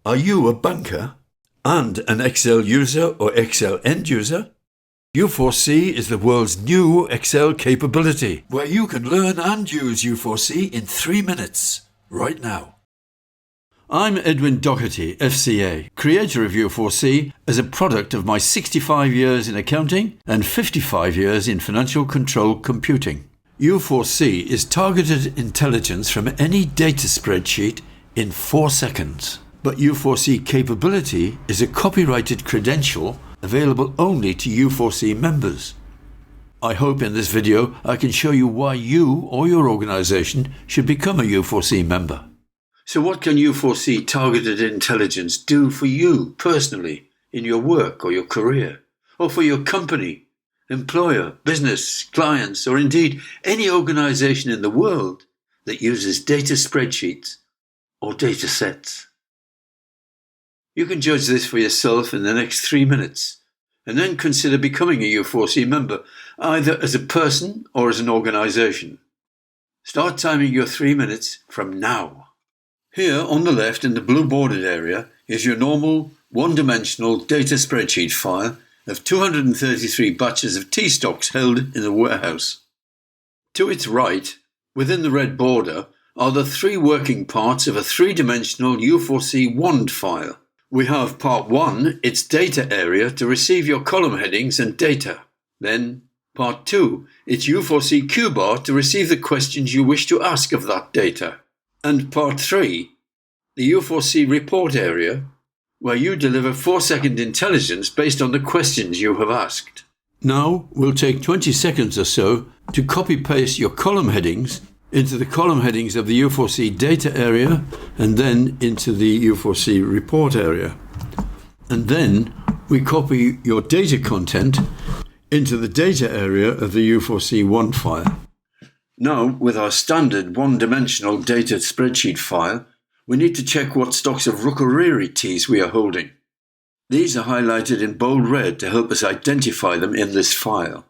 Are you a banker and an Excel user or Excel end user? U4C is the world's new Excel capability, where you can learn and use U4C in 3 minutes, right now. I'm Edwin Doherty, FCA, creator of U4C as a product of my 65 years in accounting and 55 years in financial control computing. U4C is targeted intelligence from any data spreadsheet in 4 seconds. But U4C capability is a copyrighted credential available only to U4C members. I hope in this video I can show you why you or your organization should become a U4C member. So what can U4C targeted intelligence do for you personally in your work or your career, or for your company, employer, business, clients, or indeed any organization in the world that uses data spreadsheets or data sets? You can judge this for yourself in the next 3 minutes, and then consider becoming a U4C member, either as a person or as an organization. Start timing your 3 minutes from now. Here on the left in the blue bordered area is your normal one-dimensional data spreadsheet file of 233 batches of tea stocks held in a warehouse. To its right, within the red border, are the 3 working parts of a 3-dimensional U4C wand file. We have part 1, its data area, to receive your column headings and data. Then part 2, its U4C Q bar to receive the questions you wish to ask of that data. And part 3, the U4C report area, where you deliver 4-second intelligence based on the questions you have asked. Now we'll take 20 seconds or so to copy-paste your column headings into the column headings of the U4C data area and then into the U4C report area. And then we copy your data content into the data area of the U4C wand file. Now, with our standard one-dimensional data spreadsheet file, we need to check what stocks of Rukuriri teas we are holding. These are highlighted in bold red to help us identify them in this file.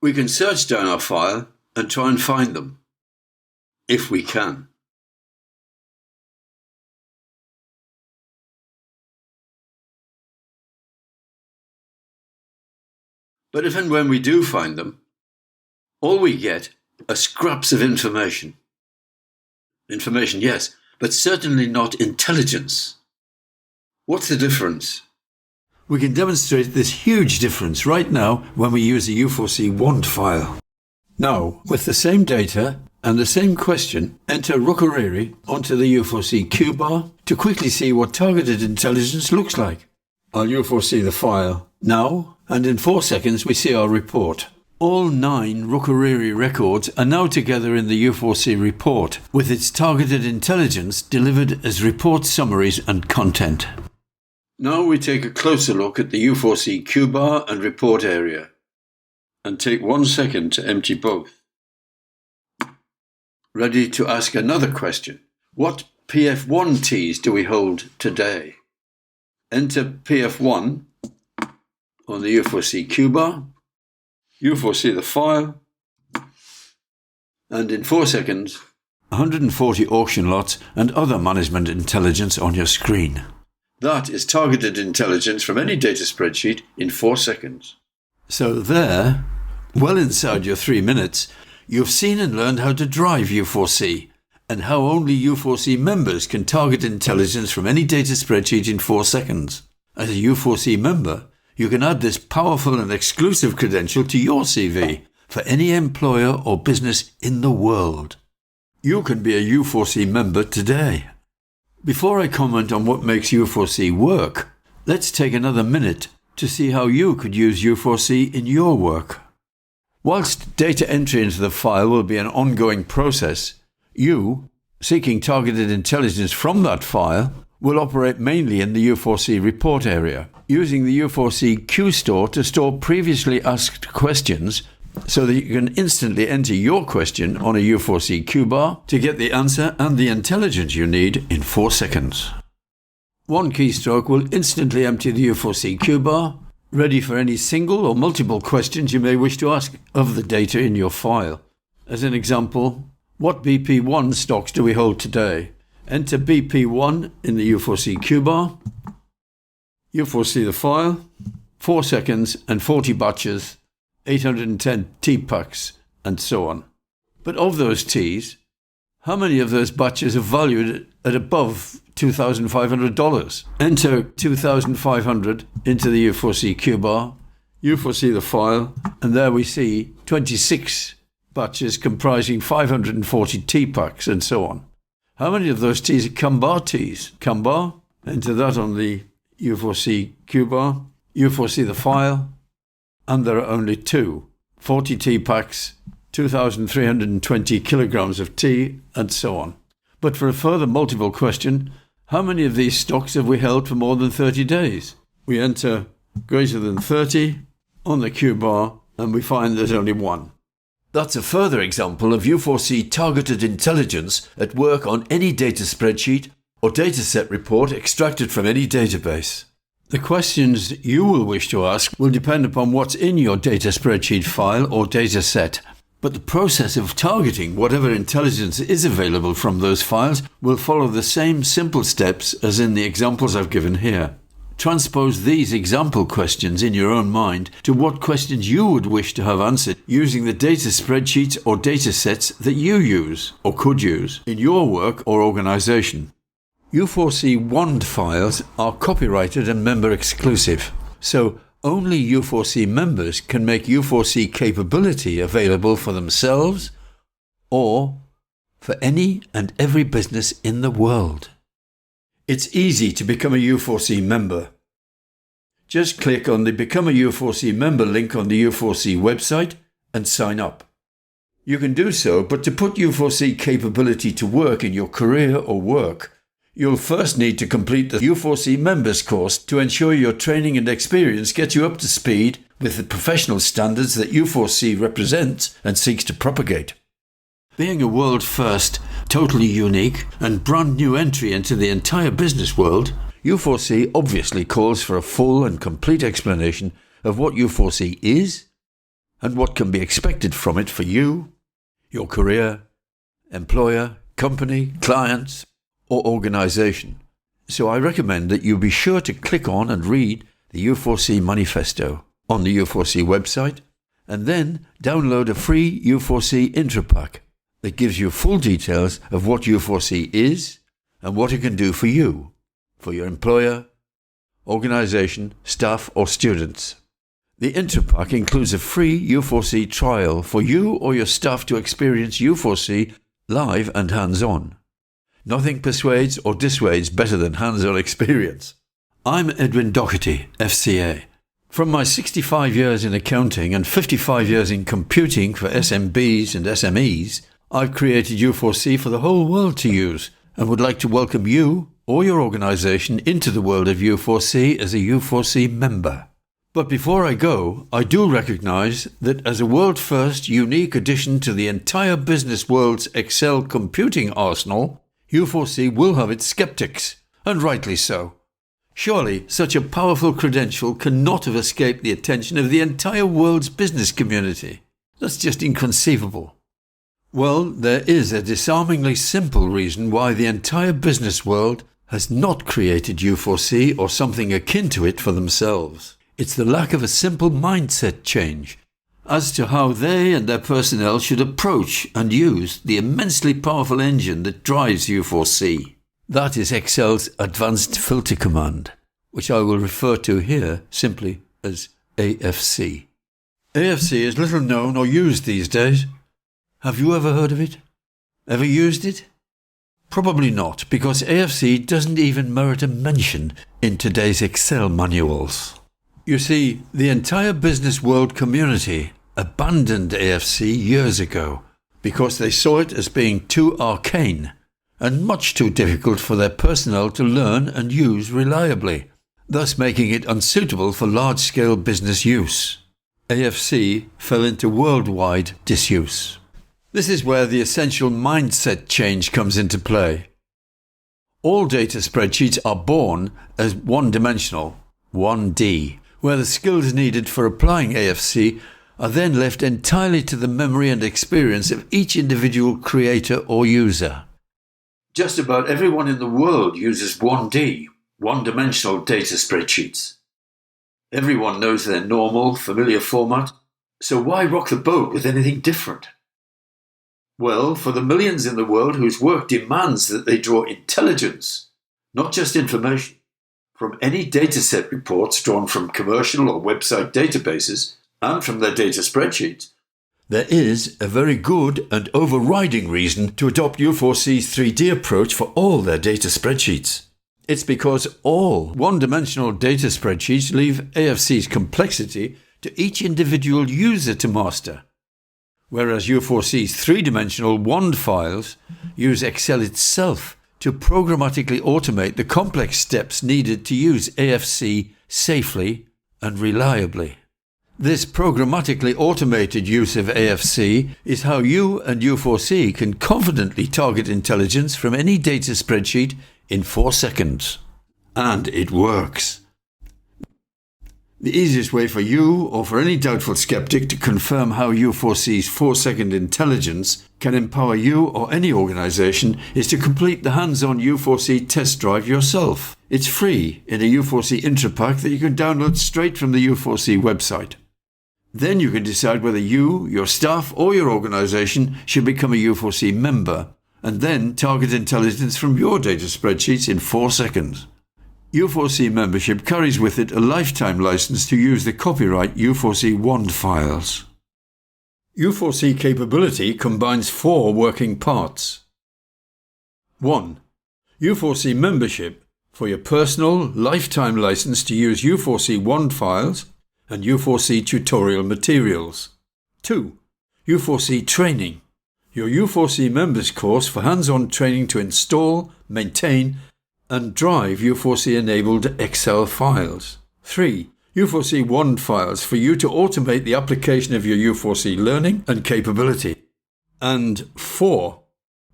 We can search down our file and try and find them, if we can. But if and when we do find them, all we get are scraps of information. Information, yes, but certainly not intelligence. What's the difference? We can demonstrate this huge difference right now when we use the U4C wand file. Now, with the same data and the same question, enter Rukuriri onto the U4C Q bar to quickly see what targeted intelligence looks like. I'll U4C the file now, and in 4 seconds we see our report. All 9 Rukuriri records are now together in the U4C report, with its targeted intelligence delivered as report summaries and content. Now we take a closer look at the U4C Q bar and report area, and take 1 second to empty both. Ready to ask another question. What PF1 teas do we hold today? Enter PF1 on the U4C Q bar, U4C the file, and in 4 seconds, 140 auction lots and other management intelligence on your screen. That is targeted intelligence from any data spreadsheet in 4 seconds. So there, well inside your 3 minutes, you've seen and learned how to drive U4C, and how only U4C members can target intelligence from any data spreadsheet in 4 seconds. As a U4C member, you can add this powerful and exclusive credential to your CV for any employer or business in the world. You can be a U4C member today. Before I comment on what makes U4C work, let's take another minute to see how you could use U4C in your work. Whilst data entry into the file will be an ongoing process, you, seeking targeted intelligence from that file, will operate mainly in the U4C report area, using the U4C Q store to store previously asked questions so that you can instantly enter your question on a U4C Q bar to get the answer and the intelligence you need in 4 seconds. One keystroke will instantly empty the U4C Q bar, ready for any single or multiple questions you may wish to ask of the data in your file. As an example, what BP1 stocks do we hold today? Enter BP1 in the U4C Q-bar. U4C the file, 4 seconds and 40 batches, 810 T packs, and so on. But of those Ts, how many of those batches are valued at above $2,500? Enter 2,500 into the U4C Q-bar, U4C the file, and there we see 26 batches comprising 540 T packs, and so on. How many of those Ts are CAMBAR Ts? CAMBAR, enter that on the U4C Q-bar, U4C the file, and there are only 2, 40 T packs, 2,320 kilograms of tea, and so on. But for a further multiple question, how many of these stocks have we held for more than 30 days? We enter greater than 30 on the Q-bar, and we find there's only 1. That's a further example of U4C targeted intelligence at work on any data spreadsheet or dataset report extracted from any database. The questions you will wish to ask will depend upon what's in your data spreadsheet file or dataset, but the process of targeting whatever intelligence is available from those files will follow the same simple steps as in the examples I've given here. Transpose these example questions in your own mind to what questions you would wish to have answered using the data spreadsheets or datasets that you use or could use in your work or organization. U4C WAND files are copyrighted and member exclusive, so only U4C members can make U4C capability available for themselves or for any and every business in the world. It's easy to become a U4C member. Just click on the Become a U4C member link on the U4C website and sign up. You can do so, but to put U4C capability to work in your career or work, you'll first need to complete the U4C members course to ensure your training and experience gets you up to speed with the professional standards that U4C represents and seeks to propagate. Being a world first, totally unique, and brand new entry into the entire business world, U4C obviously calls for a full and complete explanation of what U4C is and what can be expected from it for you, your career, employer, company, clients, or organization. So I recommend that you be sure to click on and read the U4C Manifesto on the U4C website, and then download a free U4C intro pack that gives you full details of what U4C is and what it can do for you, for your employer, organization, staff, or students. The intro pack includes a free U4C trial for you or your staff to experience U4C live and hands-on. Nothing persuades or dissuades better than hands-on experience. I'm Edwin Doherty, FCA. From my 65 years in accounting and 55 years in computing for SMBs and SMEs, I've created U4C for the whole world to use and would like to welcome you or your organization into the world of U4C as a U4C member. But before I go, I do recognize that as a world-first unique addition to the entire business world's Excel computing arsenal, U4C will have its skeptics, and rightly so. Surely such a powerful credential cannot have escaped the attention of the entire world's business community. That's just inconceivable. Well, there is a disarmingly simple reason why the entire business world has not created U4C or something akin to it for themselves. It's the lack of a simple mindset change as to how they and their personnel should approach and use the immensely powerful engine that drives U4C. That is Excel's Advanced Filter Command, which I will refer to here simply as AFC. AFC is little known or used these days. Have you ever heard of it? Ever used it? Probably not, because AFC doesn't even merit a mention in today's Excel manuals. You see, the entire business world community abandoned AFC years ago because they saw it as being too arcane and much too difficult for their personnel to learn and use reliably, thus making it unsuitable for large-scale business use. AFC fell into worldwide disuse. This is where the essential mindset change comes into play. All data spreadsheets are born as one-dimensional, 1D, where the skills needed for applying AFC are then left entirely to the memory and experience of each individual creator or user. Just about everyone in the world uses 1D, one-dimensional data spreadsheets. Everyone knows their normal, familiar format, so why rock the boat with anything different? Well, for the millions in the world whose work demands that they draw intelligence, not just information, from any dataset reports drawn from commercial or website databases and from their data spreadsheets, there is a very good and overriding reason to adopt U4C's 3D approach for all their data spreadsheets. It's because all one-dimensional data spreadsheets leave AFC's complexity to each individual user to master, whereas U4C's three-dimensional WAND files use Excel itself to programmatically automate the complex steps needed to use AFC safely and reliably. This programmatically automated use of AFC is how you and U4C can confidently target intelligence from any data spreadsheet in 4 seconds. And it works. The easiest way for you or for any doubtful skeptic to confirm how U4C's 4-second intelligence can empower you or any organization is to complete the hands-on U4C test drive yourself. It's free in a U4C intro pack that you can download straight from the U4C website. Then you can decide whether you, your staff, or your organization should become a U4C member, and then target intelligence from your data spreadsheets in 4 seconds. U4C membership carries with it a lifetime license to use the copyright U4C WAND files. U4C capability combines 4 working parts. 1. U4C membership for your personal lifetime license to use U4C WAND files and U4C tutorial materials. 2. U4C training. Your U4C members course for hands-on training to install, maintain, and drive U4C-enabled Excel files. 3. U4C WAND files for you to automate the application of your U4C learning and capability. And 4.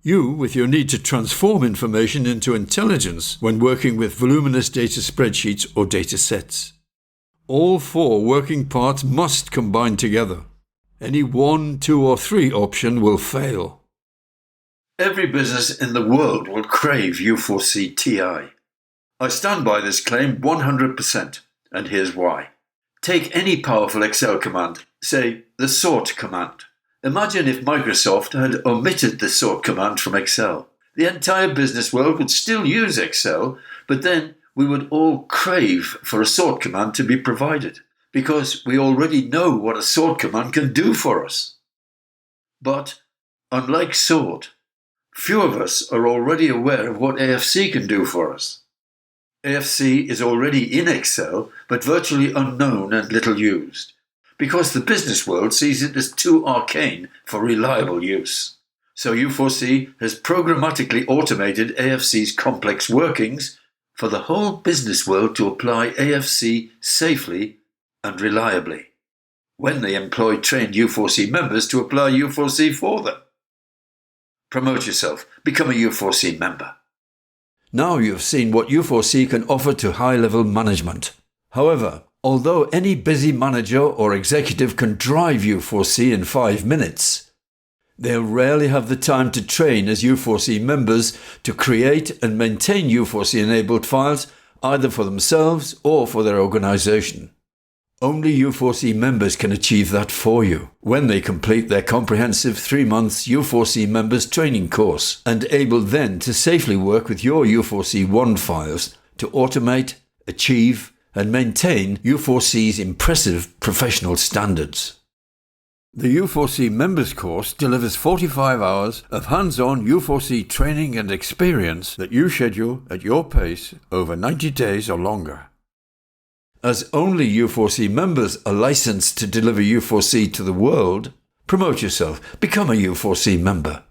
You with your need to transform information into intelligence when working with voluminous data spreadsheets or data sets. All 4 working parts must combine together. Any 1, 2, or 3 option will fail. Every business in the world will crave U4C TI. I stand by this claim 100%, and here's why. Take any powerful Excel command, say the sort command. Imagine if Microsoft had omitted the sort command from Excel. The entire business world would still use Excel, but then we would all crave for a sort command to be provided, because we already know what a sort command can do for us. But, unlike sort, few of us are already aware of what AFC can do for us. AFC is already in Excel, but virtually unknown and little used, because the business world sees it as too arcane for reliable use. So U4C has programmatically automated AFC's complex workings for the whole business world to apply AFC safely and reliably, when they employ trained U4C members to apply U4C for them. Promote yourself. Become a U4C member. Now you've seen what U4C can offer to high-level management. However, although any busy manager or executive can drive U4C in 5 minutes, they'll rarely have the time to train as U4C members to create and maintain U4C-enabled files either for themselves or for their organization. Only U4C members can achieve that for you when they complete their comprehensive 3-month U4C members training course and able then to safely work with your U4C WAND files to automate, achieve, and maintain U4C's impressive professional standards. The U4C members course delivers 45 hours of hands-on U4C training and experience that you schedule at your pace over 90 days or longer. As only U4C members are licensed to deliver U4C to the world, promote yourself, become a U4C member.